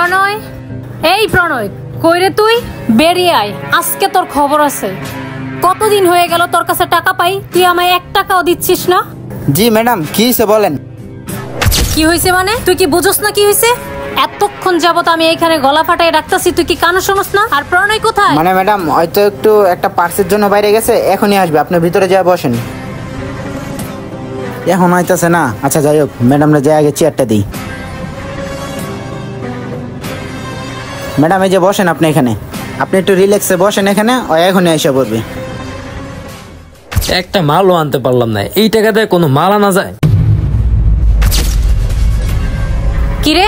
প্রণয়, এই প্রণয়, কই রে তুই? বেরিয়ে আয়, আজকে তোর খবর আছে। কতদিন হয়ে গেল তোর কাছে টাকা পাই, তুই আমায় 1 টাকাও দিচ্ছিস না। জি ম্যাডাম, কি হয়েছে বলেন। কি হয়েছে মানে? তুই কি বুঝোস না কি হয়েছে? এতক্ষণ যাবত আমি এখানে গলা ফাটাই রাখতাছি, তুই কি কানে শোনস না? আর প্রণয় কোথায়? মানে ম্যাডাম হয়তো একটু একটা পার্সের জন্য বাইরে গেছে, এখনই আসবে, আপনি ভিতরে যা বসেন। এখন হইতাছে না, আচ্ছা যাই হোক, ম্যাডামরা যাই আগে চেয়ারটা দিই। ম্যাডাম এই যে বসেন আপনি এখানে, আপনি একটু রিল্যাক্সে বসেন এখানে, ও এখনই এসে পড়বে। একটা মালও আনতে পারলাম না, এই টাকাতে কোনো মাল আনা যায়? কিরে,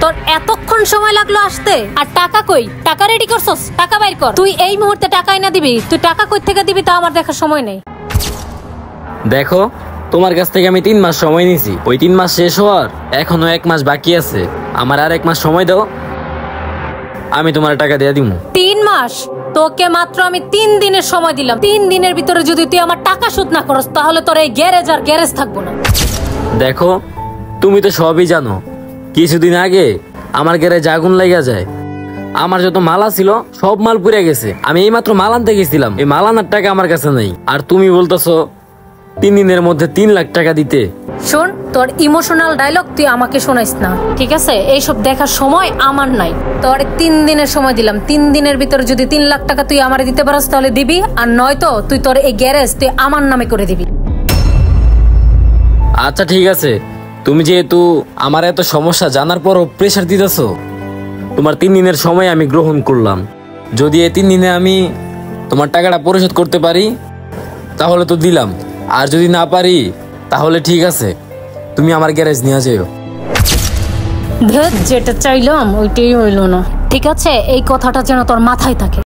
তোর এতক্ষণ সময় লাগলো আসতে? আর টাকা কই? টাকা রেডি করছস? টাকা বাইর কর। তুই এই মুহূর্তে টাকা এনে দিবি? তুই টাকা কই থেকে দিবি তা আমার দেখার সময় নেই। দেখো, তোমার কাছ থেকে আমি 3 মাস সময় নিয়েছি, ওই 3 মাস শেষ হওয়ার এখনো 1 মাস বাকি আছে। আমার আর 1 মাস সময় দাও, আমি তোমার টাকা দিয়ে দিব। 3 মাস? তোকে মাত্র আমি 3 দিনের সময় দিলাম। 3 দিনের ভিতরে যদি তুই আমার টাকা শোধ না করস, তাহলে তোর এই গ্যারেজ আর গ্যারেজ থাকবো না। দেখো, তুমি তো সবই জানো, কিছুদিন আগে আমার গ্যারেজে আগুন লেগে যায়। আমার যত মালা ছিল সব মাল পুড়ে গেছে। আমি এই মাত্র মাল আনতে গেছিলাম, এই মাল আনার টাকা আমার কাছে নেই। আর তুমি বলতেছো 3 দিনের মধ্যে 3 লাখ টাকা দিতে। শোন, তোর ইমোশনাল ডায়লগ তুই আমাকে শোনাইস না, ঠিক আছে? এইসব দেখার সময় আমার নাই। তোর 3 দিনের সময় দিলাম, 3 দিনের ভিতরে যদি 3 লাখ টাকা তুই আমারে দিতে পারস তাহলে দিবি, আর নয়তো তুই তোর এই গ্যারেজ তুই আমার নামে করে দিবি। আচ্ছা ঠিক আছে, তুমি যেহেতু আমার এত সমস্যা জানার পরও প্রেশার দিতেছো, তোমার 3 দিনের সময় আমি গ্রহণ করলাম। যদি এই 3 দিনে আমি তোমার টাকাটা পরিশোধ করতে পারি তাহলে তো দিলাম, আর যদি না পারি তাহলে ঠিক আছে, তুমি আমার গ্যারেজ নিয়ে যাও। যেটা চাইলাম ওইটাই হইল না, ঠিক আছে? এই কথাটা যেন তোর মাথায় থাকে।